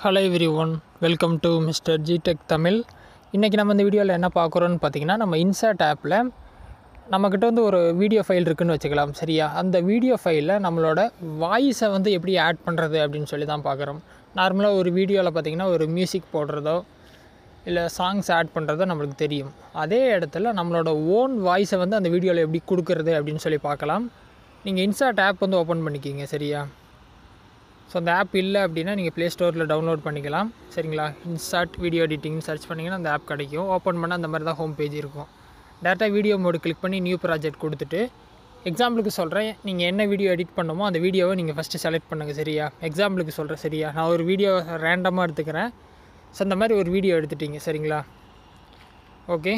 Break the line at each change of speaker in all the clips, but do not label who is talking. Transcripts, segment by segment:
Hello everyone, welcome to Mr. G-Tech Tamil. இன்றைக்கி நம்ம இந்த வீடியோவில் என்ன பார்க்குறோன்னு பார்த்தீங்கன்னா, நம்ம இன்சர்ட் ஆப்பில் நம்மக்கிட்ட வந்து ஒரு வீடியோ ஃபைல் இருக்குதுன்னு வச்சுக்கலாம். சரியா, அந்த வீடியோ ஃபைலில் நம்மளோட வாய்ஸை வந்து எப்படி ஆட் பண்ணுறது அப்படின்னு சொல்லி தான் பார்க்குறோம். நார்மலாக ஒரு வீடியோவில் பார்த்திங்கன்னா ஒரு மியூசிக் போடுறதோ இல்லை சாங்ஸ் ஆட் பண்ணுறதோ நம்மளுக்கு தெரியும். அதே இடத்துல நம்மளோட ஓன் வாய்ஸை வந்து அந்த வீடியோவில் எப்படி கொடுக்குறது அப்படின்னு சொல்லி பார்க்கலாம். நீங்கள் இன்சர்ட் ஆப் வந்து ஓப்பன் பண்ணிக்கிங்க. சரியா, ஸோ அந்த ஆப் இல்லை அப்படின்னா நீங்கள் ப்ளே ஸ்டோரில் டவுன்லோட் பண்ணிக்கலாம். சரிங்களா, இன்சர்ட் வீடியோ எடிட்டிங் சர்ச் பண்ணிங்கன்னா அந்த ஆப் கிடைக்கும். ஓப்பன் பண்ணால் அந்த மாதிரி தான் ஹோம் பேஜ் இருக்கும். டேரெக்டாக வீடியோ மோடு கிளிக் பண்ணி நியூ ப்ராஜெக்ட் கொடுத்துட்டு, எக்ஸாம்பிளுக்கு சொல்கிறேன், நீங்கள் என்ன வீடியோ எடிட் பண்ணுமோ அந்த வீடியோவை நீங்கள் ஃபஸ்ட்டு செலக்ட் பண்ணுங்கள். சரியா, எக்ஸாம்பிளுக்கு சொல்கிறேன். சரியா, நான் ஒரு வீடியோ ரேண்டமாக எடுத்துக்கிறேன். ஸோ அந்த மாதிரி ஒரு வீடியோ எடுத்துட்டிங்க. சரிங்களா, ஓகே.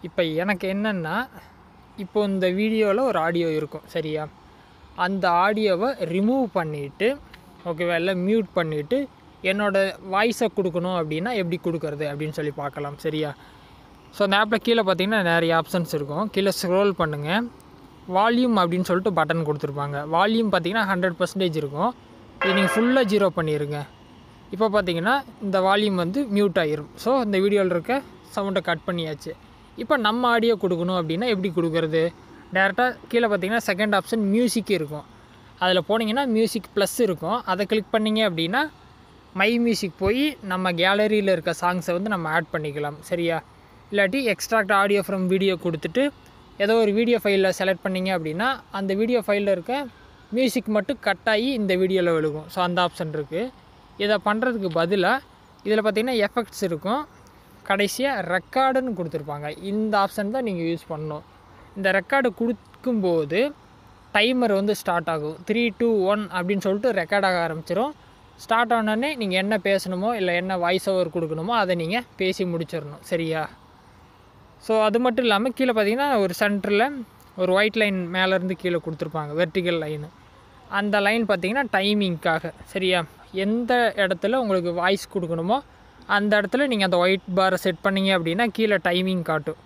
இப்போ எனக்கு என்னென்னா, இப்போது இந்த வீடியோவில் ஒரு ஆடியோ இருக்கும். சரியா, அந்த ஆடியோவை ரிமூவ் பண்ணிவிட்டு, ஓகேவா, எல்லாம் மியூட் பண்ணிவிட்டு என்னோடய வாய்ஸை கொடுக்கணும் அப்படின்னா எப்படி கொடுக்குறது அப்படின்னு சொல்லி பார்க்கலாம். சரியா, ஸோ அந்த ஆப்பில் கீழே பார்த்தீங்கன்னா நிறைய ஆப்ஷன்ஸ் இருக்கும். கீழே ஸ்க்ரோல் பண்ணுங்கள். வால்யூம் அப்படின்னு சொல்லிட்டு பட்டன் கொடுத்துருப்பாங்க. வால்யூம் பார்த்தீங்கன்னா 100% இருக்கும். இது நீங்கள் ஃபுல்லாக 0 பண்ணிடுங்க. இப்போ பார்த்தீங்கன்னா இந்த வால்யூம் வந்து மியூட் ஆகிரும். ஸோ இந்த வீடியோவில் இருக்க சவுண்டை கட் பண்ணியாச்சு. இப்போ நம்ம ஆடியோ கொடுக்கணும் அப்படின்னா எப்படி கொடுக்குறது? டேரெக்டாக கீழே பார்த்தீங்கன்னா செகண்ட் ஆப்ஷன் மியூசிக் இருக்கும். அதில் போனீங்கன்னா மியூசிக் ப்ளஸ் இருக்கும். அதை கிளிக் பண்ணிங்க அப்படின்னா மை மியூசிக் போய் நம்ம கேலரியில் இருக்க சாங்ஸை வந்து நம்ம ஆட் பண்ணிக்கலாம். சரியா, இல்லாட்டி எக்ஸ்ட்ராக்ட் ஆடியோ ஃப்ரம் வீடியோ கொடுத்துட்டு ஏதோ ஒரு வீடியோ ஃபைலில் செலக்ட் பண்ணிங்க அப்படின்னா அந்த வீடியோ ஃபைலில் இருக்க மியூசிக் மட்டும் கட் ஆகி இந்த வீடியோவில் விழுகும். ஸோ அந்த ஆப்ஷன் இருக்குது. இதை பண்ணுறதுக்கு பதிலாக இதில் பார்த்திங்கன்னா எஃபெக்ட்ஸ் இருக்கும். கடைசியாக ரெக்கார்டுன்னு கொடுத்துருப்பாங்க. இந்த ஆப்ஷன் தான் நீங்கள் யூஸ் பண்ணணும். இந்த ரெக்கார்டு கொடுக்கும்போது டைமர் வந்து ஸ்டார்ட் ஆகும். 3, 2, 1 அப்படின்னு சொல்லிட்டு ரெக்கார்ட் ஆக ஆரம்பிச்சிடும். ஸ்டார்ட் ஆனோடனே நீங்கள் என்ன பேசணுமோ இல்லை என்ன வாய்ஸ் ஓவர் கொடுக்கணுமோ அதை நீங்கள் பேசி முடிச்சிடணும். சரியா, ஸோ அது மட்டும் இல்லாமல் கீழே பார்த்தீங்கன்னா ஒரு சென்டரில் ஒரு ஒயிட் லைன் மேலேருந்து கீழே கொடுத்துருப்பாங்க, வெர்டிக்கல் லைனு. அந்த லைன் பார்த்திங்கன்னா டைமிங்க்காக. சரியா, எந்த இடத்துல உங்களுக்கு வாய்ஸ் கொடுக்கணுமோ அந்த இடத்துல நீங்கள் அந்த ஒயிட் பாரை செட் பண்ணிங்க அப்படின்னா கீழே டைமிங் காட்டும்.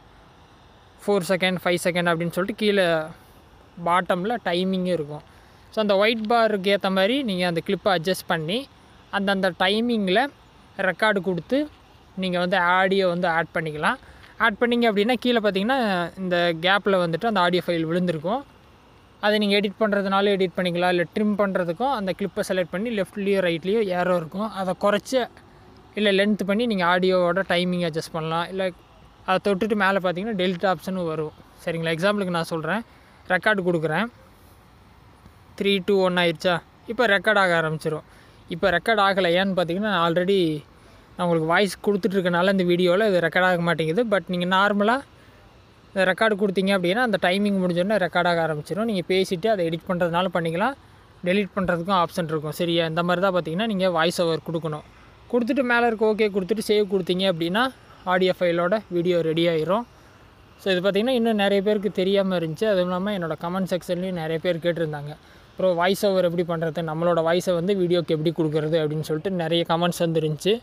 4 செகண்ட் 5 செகண்ட் அப்படின்னு சொல்லிட்டு கீழே பாட்டமில் டைமிங்கும் இருக்கும். ஸோ அந்த ஒயிட் பாருக்கு ஏற்ற மாதிரி நீங்கள் அந்த கிளிப்பை அட்ஜஸ்ட் பண்ணி அந்தந்த டைமிங்கில் ரெக்கார்டு கொடுத்து நீங்கள் வந்து ஆடியோ வந்து ஆட் பண்ணிக்கலாம். ஆட் பண்ணிங்க அப்படின்னா கீழே பார்த்தீங்கன்னா இந்த கேப்பில் வந்துட்டு அந்த ஆடியோ ஃபைல் விழுந்திருக்கும். அதை நீங்கள் எடிட் பண்ணுறதுனால எடிட் பண்ணிக்கலாம். இல்லை ட்ரிம் பண்ணுறதுக்கும் அந்த கிளிப்பை செலக்ட் பண்ணி லெஃப்ட்லேயோ ரைட்லேயோ ஏரோ இருக்கும். அதை குறைச்சி இல்லை லென்த் பண்ணி நீங்கள் ஆடியோவோட டைமிங் அட்ஜஸ்ட் பண்ணலாம். இல்லை அதை தொட்டுட்டு மேலே பார்த்தீங்கன்னா டெலிட் ஆப்ஷனும் வரும். சரிங்களா, எக்ஸாம்பிளுக்கு நான் சொல்கிறேன். ரெக்கார்டு கொடுக்குறேன். 3, 2, 1 ஆயிடுச்சா? இப்போ ரெக்கார்ட் ஆக ஆரம்பிச்சிடும். இப்போ ரெக்கார்ட் ஆகலை. ஏன்னு பார்த்தீங்கன்னா நான் ஆல்ரெடி நான் உங்களுக்கு வாய்ஸ் கொடுத்துட்ருக்கனால இந்த வீடியோவில் இது ரெக்கார்ட் ஆக மாட்டேங்குது. பட் நீங்கள் நார்மலாக ரெக்கார்டு கொடுத்தீங்க அப்படின்னா அந்த டைமிங் முடிஞ்சோடனே ரெக்கார்ட் ஆக ஆரம்பிச்சிடும். நீங்கள் பேசிவிட்டு அதை எடிட் பண்ணுறதுனால பண்ணிக்கலாம். டெலிட் பண்ணுறதுக்கும் ஆப்ஷன் இருக்கும். சரியா, இந்த மாதிரி தான் பார்த்தீங்கன்னா நீங்கள் வாய்ஸ் ஓவர் கொடுக்கணும். கொடுத்துட்டு மேலே இருக்க ஓகே கொடுத்துட்டு சேவ் கொடுத்தீங்க அப்படின்னா ஆடியோ ஃபைலோட வீடியோ ரெடி ஆகிரும். ஸோ இது பார்த்திங்கன்னா இன்னும் நிறைய பேருக்கு தெரியாமல் இருந்துச்சு. அதுவும் இல்லாமல் என்னோடய கமெண்ட் செக்ஷன்லேயும் நிறைய பேர் கேட்டிருந்தாங்க, அப்புறம் வாய்ஸ் ஓவர் எப்படி பண்ணுறது, நம்மளோட வாய்ஸை வந்து வீடியோக்கு எப்படி கொடுக்குறது அப்படின்னு சொல்லிட்டு நிறைய கமெண்ட்ஸ் வந்துருந்துச்சு.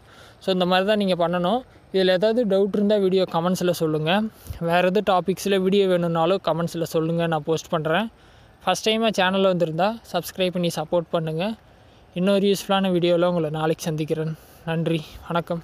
ஸோ இந்த மாதிரி தான் நீங்கள் பண்ணணும். இதில் ஏதாவது டவுட் இருந்தால் வீடியோ கமெண்ட்ஸில் சொல்லுங்கள். வேறு எது டாபிக்ஸில் வீடியோ வேணும்னாலும் கமெண்ட்ஸில் சொல்லுங்கள், நான் போஸ்ட் பண்ணுறேன். ஃபஸ்ட் டைமாக சேனலில் வந்திருந்தால் சப்ஸ்கிரைப் பண்ணி சப்போர்ட் பண்ணுங்கள். இன்னொரு யூஸ்ஃபுல்லான வீடியோவில் உங்களை நாளைக்கு சந்திக்கிறேன். நன்றி, வணக்கம்.